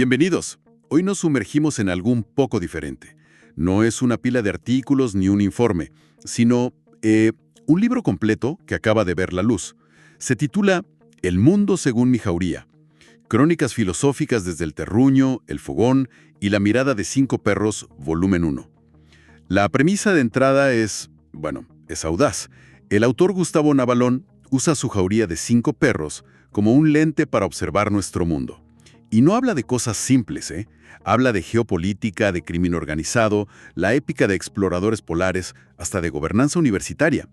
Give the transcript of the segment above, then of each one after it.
Bienvenidos. Hoy nos sumergimos en algo un poco diferente. No es una pila de artículos ni un informe, sino un libro completo que acaba de ver la luz. Se titula El mundo según mi Jauría. Crónicas filosóficas desde el terruño, el fogón y la mirada de 5 perros, volumen 1. La premisa de entrada es audaz. El autor Gustavo Navalón usa su jauría de 5 perros como un lente para observar nuestro mundo. Y no habla de cosas simples, ¿eh? Habla de geopolítica, de crimen organizado, la épica de exploradores polares, hasta de gobernanza universitaria.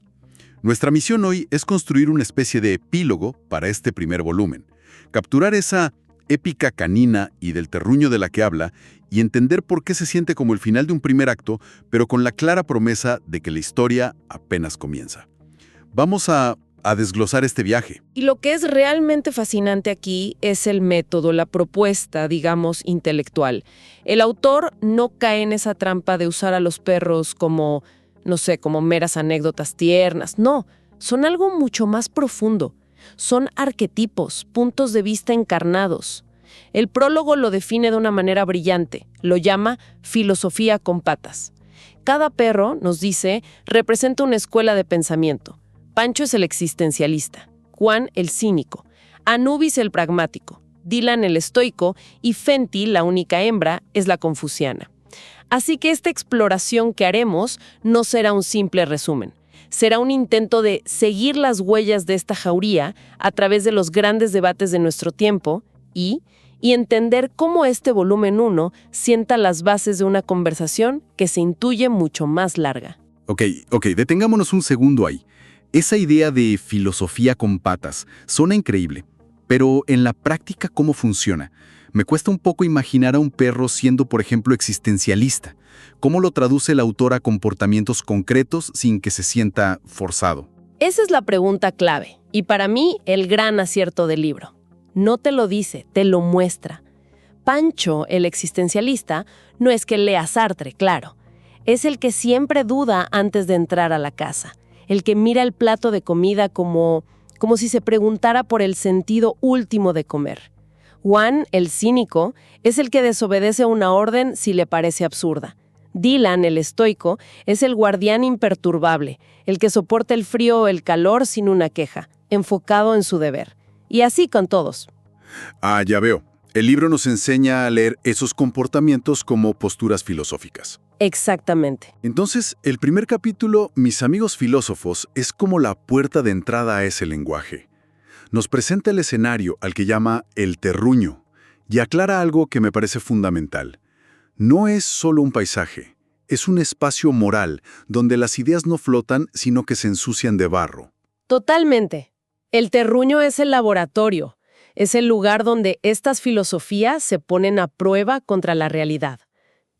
Nuestra misión hoy es construir una especie de epílogo para este primer volumen. Capturar esa épica canina y del terruño de la que habla y entender por qué se siente como el final de un primer acto, pero con la clara promesa de que la historia apenas comienza. Vamos a desglosar este viaje. Y lo que es realmente fascinante aquí es el método, la propuesta, digamos, intelectual. El autor no cae en esa trampa de usar a los perros como, como meras anécdotas tiernas. No, son algo mucho más profundo. Son arquetipos, puntos de vista encarnados. El prólogo lo define de una manera brillante. Lo llama filosofía con patas. Cada perro, nos dice, representa una escuela de pensamiento. Pancho es el existencialista, Juan el cínico, Anubis el pragmático, Dylan el estoico y Fenty, la única hembra, es la confuciana. Así que esta exploración que haremos no será un simple resumen. Será un intento de seguir las huellas de esta jauría a través de los grandes debates de nuestro tiempo y entender cómo este volumen 1 sienta las bases de una conversación que se intuye mucho más larga. Ok, detengámonos un segundo ahí. Esa idea de filosofía con patas suena increíble, pero en la práctica, ¿cómo funciona? Me cuesta un poco imaginar a un perro siendo, por ejemplo, existencialista. ¿Cómo lo traduce el autor a comportamientos concretos sin que se sienta forzado? Esa es la pregunta clave, y para mí el gran acierto del libro. No te lo dice, te lo muestra. Pancho, el existencialista, no es que lea Sartre, claro. Es el que siempre duda antes de entrar a la casa. El que mira el plato de comida como si se preguntara por el sentido último de comer. Juan, el cínico, es el que desobedece una orden si le parece absurda. Dylan, el estoico, es el guardián imperturbable, el que soporta el frío o el calor sin una queja, enfocado en su deber. Y así con todos. Ah, ya veo. El libro nos enseña a leer esos comportamientos como posturas filosóficas. Exactamente. Entonces, el primer capítulo, Mis amigos filósofos, es como la puerta de entrada a ese lenguaje. Nos presenta el escenario al que llama el terruño y aclara algo que me parece fundamental. No es solo un paisaje, es un espacio moral donde las ideas no flotan, sino que se ensucian de barro. Totalmente. El terruño es el laboratorio, es el lugar donde estas filosofías se ponen a prueba contra la realidad.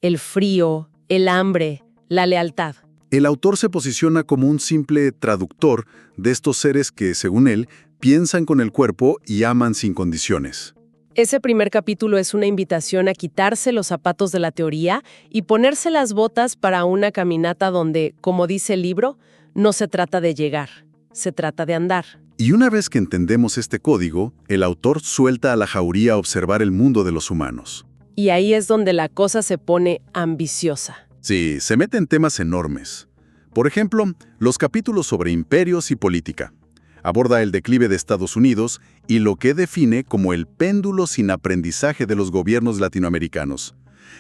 El frío, el hambre, la lealtad. El autor se posiciona como un simple traductor de estos seres que, según él, piensan con el cuerpo y aman sin condiciones. Ese primer capítulo es una invitación a quitarse los zapatos de la teoría y ponerse las botas para una caminata donde, como dice el libro, no se trata de llegar, se trata de andar. Y una vez que entendemos este código, el autor suelta a la jauría a observar el mundo de los humanos. Y ahí es donde la cosa se pone ambiciosa. Sí, se mete en temas enormes. Por ejemplo, los capítulos sobre imperios y política. Aborda el declive de Estados Unidos y lo que define como el péndulo sin aprendizaje de los gobiernos latinoamericanos.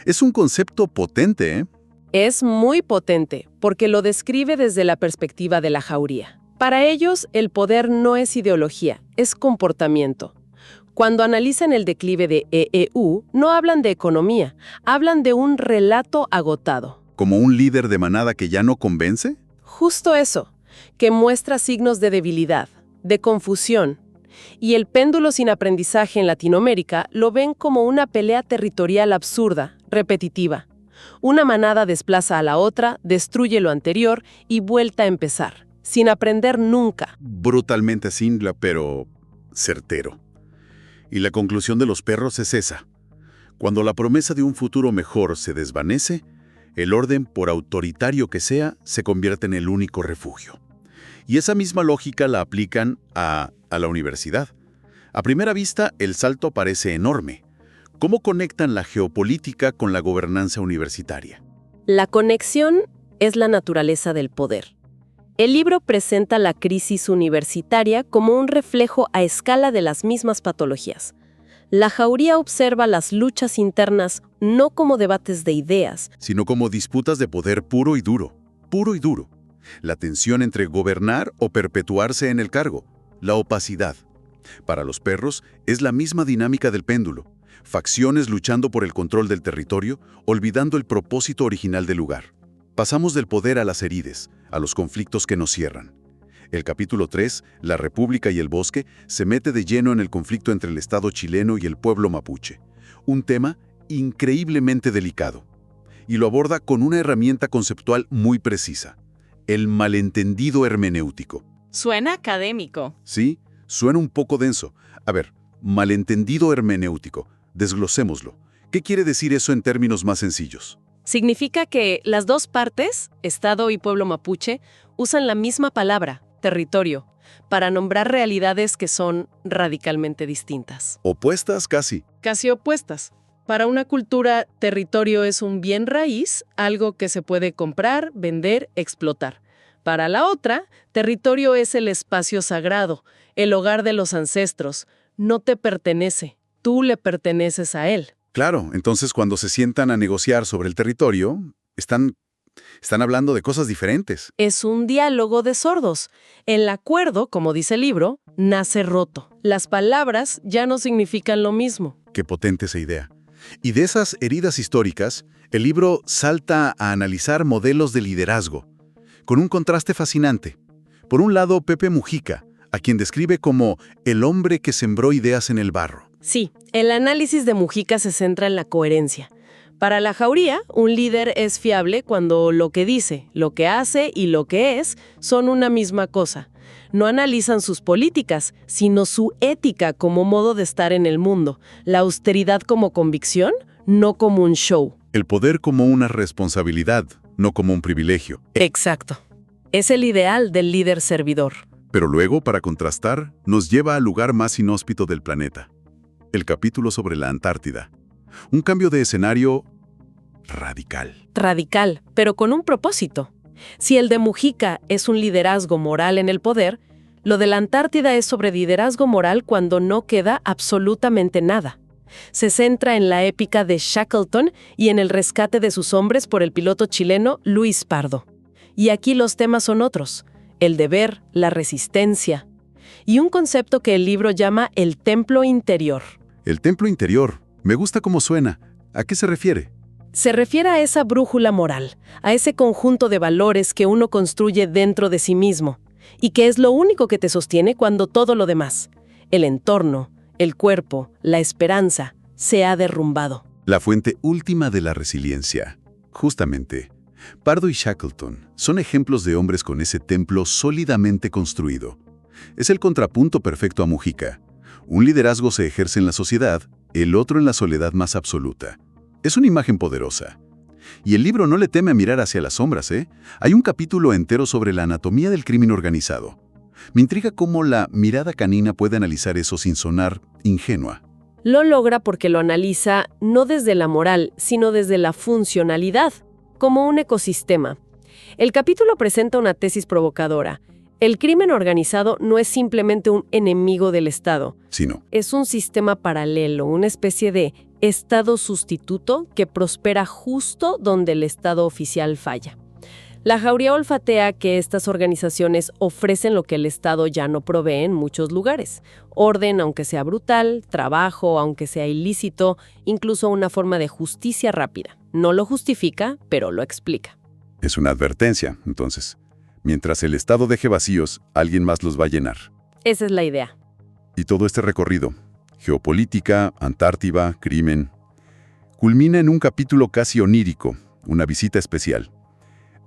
Es un concepto potente, ¿eh? Es muy potente, porque lo describe desde la perspectiva de la jauría. Para ellos, el poder no es ideología, es comportamiento. Cuando analizan el declive de EEU, no hablan de economía, hablan de un relato agotado. ¿Como un líder de manada que ya no convence? Justo eso, que muestra signos de debilidad, de confusión. Y el péndulo sin aprendizaje en Latinoamérica lo ven como una pelea territorial absurda, repetitiva. Una manada desplaza a la otra, destruye lo anterior y vuelta a empezar, sin aprender nunca. Brutalmente simple, pero certero. Y la conclusión de los perros es esa. Cuando la promesa de un futuro mejor se desvanece, el orden, por autoritario que sea, se convierte en el único refugio. Y esa misma lógica la aplican a la universidad. A primera vista, el salto parece enorme. ¿Cómo conectan la geopolítica con la gobernanza universitaria? La conexión es la naturaleza del poder. El libro presenta la crisis universitaria como un reflejo a escala de las mismas patologías. La Jauría observa las luchas internas no como debates de ideas, Sino como disputas de poder puro y duro. Puro y duro. La tensión entre gobernar o perpetuarse en el cargo. La opacidad. Para los perros es la misma dinámica del péndulo. Facciones luchando por el control del territorio, olvidando el propósito original del lugar. Pasamos del poder a las heridas, a los conflictos que nos cierran. El capítulo 3, La República y el Bosque, se mete de lleno en el conflicto entre el Estado chileno y el pueblo mapuche. Un tema increíblemente delicado. Y lo aborda con una herramienta conceptual muy precisa. El malentendido hermenéutico. Suena académico. ¿Sí? Suena un poco denso. A ver, malentendido hermenéutico. Desglosémoslo. ¿Qué quiere decir eso en términos más sencillos? significa que las dos partes, Estado y pueblo mapuche, usan la misma palabra, territorio, para nombrar realidades que son radicalmente distintas. Opuestas casi. Casi opuestas. Para una cultura, territorio es un bien raíz, algo que se puede comprar, vender, explotar. Para la otra, territorio es el espacio sagrado, el hogar de los ancestros. No te pertenece, tú le perteneces a él. Claro, entonces cuando se sientan a negociar sobre el territorio, están hablando de cosas diferentes. Es un diálogo de sordos. El acuerdo, como dice el libro, nace roto. Las palabras ya no significan lo mismo. Qué potente esa idea. Y de esas heridas históricas, el libro salta a analizar modelos de liderazgo, con un contraste fascinante. Por un lado, Pepe Mujica, a quien describe como el hombre que sembró ideas en el barro. Sí, el análisis de Mujica se centra en la coherencia. Para la Jauría, un líder es fiable cuando lo que dice, lo que hace y lo que es son una misma cosa. No analizan sus políticas, sino su ética como modo de estar en el mundo, la austeridad como convicción, no como un show. El poder como una responsabilidad, no como un privilegio. Exacto. Es el ideal del líder servidor. Pero luego, para contrastar, nos lleva al lugar más inhóspito del planeta. El capítulo sobre la Antártida. Un cambio de escenario radical. Radical, pero con un propósito. Si el de Mujica es un liderazgo moral en el poder, lo de la Antártida es sobre liderazgo moral cuando no queda absolutamente nada. Se centra en la épica de Shackleton y en el rescate de sus hombres por el piloto chileno Luis Pardo. Y aquí los temas son otros: el deber, la resistencia, y un concepto que el libro llama el templo interior. El templo interior. Me gusta cómo suena. ¿A qué se refiere? Se refiere a esa brújula moral, a ese conjunto de valores que uno construye dentro de sí mismo, y que es lo único que te sostiene cuando todo lo demás, el entorno, el cuerpo, la esperanza, se ha derrumbado. La fuente última de la resiliencia. Justamente, Pardo y Shackleton son ejemplos de hombres con ese templo sólidamente construido. Es el contrapunto perfecto a Mujica. Un liderazgo se ejerce en la sociedad, el otro en la soledad más absoluta. Es una imagen poderosa. Y el libro no le teme a mirar hacia las sombras, ¿eh? Hay un capítulo entero sobre la anatomía del crimen organizado. Me intriga cómo la mirada canina puede analizar eso sin sonar ingenua. Lo logra porque lo analiza no desde la moral, sino desde la funcionalidad, como un ecosistema. El capítulo presenta una tesis provocadora. El crimen organizado no es simplemente un enemigo del Estado. Sino, Es un sistema paralelo, una especie de Estado sustituto que prospera justo donde el Estado oficial falla. La Jauría olfatea que estas organizaciones ofrecen lo que el Estado ya no provee en muchos lugares: orden, aunque sea brutal; trabajo, aunque sea ilícito; incluso una forma de justicia rápida. No lo justifica, pero lo explica. es una advertencia, entonces. Mientras el Estado deje vacíos, alguien más los va a llenar. Esa es la idea. Y todo este recorrido, geopolítica, Antártida, crimen, culmina en un capítulo casi onírico, una visita especial.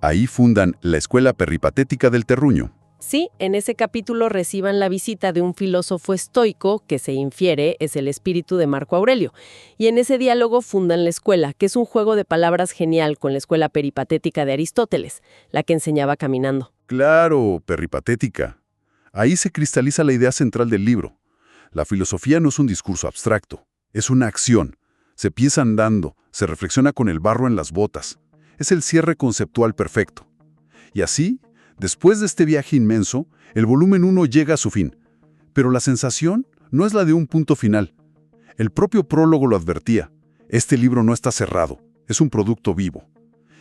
Ahí fundan la Escuela Peripatética del Terruño. Sí, en ese capítulo reciban la visita de un filósofo estoico que se infiere es el espíritu de Marco Aurelio. Y en ese diálogo fundan la escuela, que es un juego de palabras genial con la escuela peripatética de Aristóteles, la que enseñaba caminando. Claro, peripatética. Ahí se cristaliza la idea central del libro. La filosofía no es un discurso abstracto, es una acción. Se piensa andando, se reflexiona con el barro en las botas. Es el cierre conceptual perfecto. Y así, después de este viaje inmenso, el volumen 1 llega a su fin. Pero la sensación no es la de un punto final. El propio prólogo lo advertía. Este libro no está cerrado, es un producto vivo.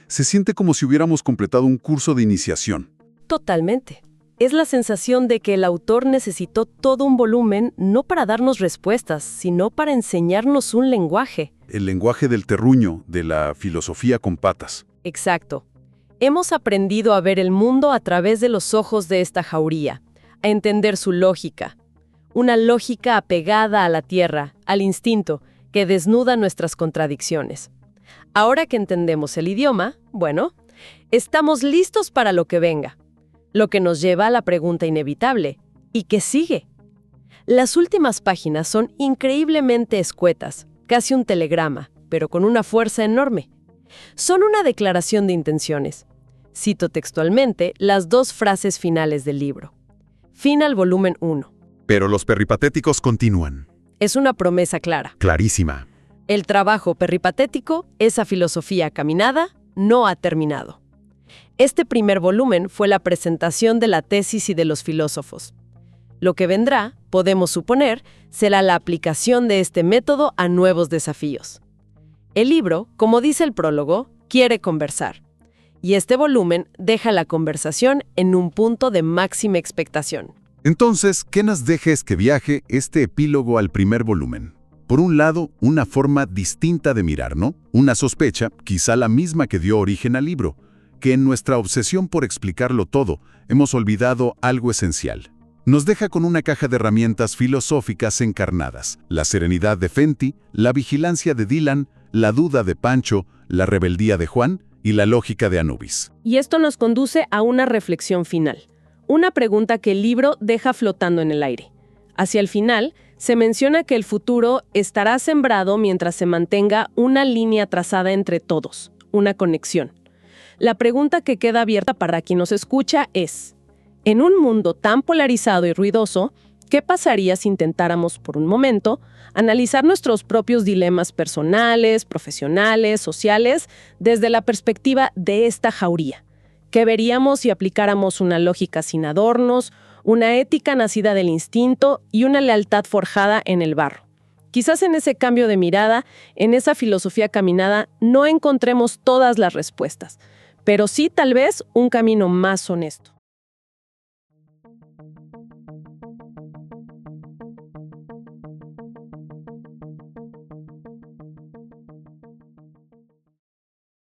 Se siente como si hubiéramos completado un curso de iniciación. Totalmente. Es la sensación de que el autor necesitó todo un volumen no para darnos respuestas, sino para enseñarnos un lenguaje. El lenguaje del terruño, de la filosofía con patas. Exacto. Hemos aprendido a ver el mundo a través de los ojos de esta jauría, a entender su lógica. Una lógica apegada a la tierra, al instinto, que desnuda nuestras contradicciones. Ahora que entendemos el idioma, bueno, estamos listos para lo que venga. Lo que nos lleva a la pregunta inevitable: ¿y qué sigue? Las últimas páginas son increíblemente escuetas, casi un telegrama, pero con una fuerza enorme. Son una declaración de intenciones. Cito textualmente las 2 frases finales del libro. Fin al volumen 1. Pero los peripatéticos continúan. Es una promesa clara. Clarísima. El trabajo peripatético, esa filosofía caminada, no ha terminado. Este primer volumen fue la presentación de la tesis y de los filósofos. Lo que vendrá, podemos suponer, será la aplicación de este método a nuevos desafíos. El libro, como dice el prólogo, quiere conversar. Y este volumen deja la conversación en un punto de máxima expectación. Entonces, ¿qué nos deja este viaje, este epílogo al primer volumen? Por un lado, una forma distinta de mirar, ¿no? Una sospecha, quizá la misma que dio origen al libro, que en nuestra obsesión por explicarlo todo, hemos olvidado algo esencial. Nos deja con una caja de herramientas filosóficas encarnadas: la serenidad de Fenty, la vigilancia de Dylan, la duda de Pancho, la rebeldía de Juan y la lógica de Anubis. Y esto nos conduce a una reflexión final. Una pregunta que el libro deja flotando en el aire. Hacia el final, se menciona que el futuro estará sembrado mientras se mantenga una línea trazada entre todos, una conexión. La pregunta que queda abierta para quien nos escucha es: en un mundo tan polarizado y ruidoso, ¿qué pasaría si intentáramos, por un momento, analizar nuestros propios dilemas personales, profesionales, sociales, desde la perspectiva de esta jauría? ¿Qué veríamos si aplicáramos una lógica sin adornos, una ética nacida del instinto y una lealtad forjada en el barro? Quizás en ese cambio de mirada, en esa filosofía caminada, no encontremos todas las respuestas, pero sí tal vez un camino más honesto.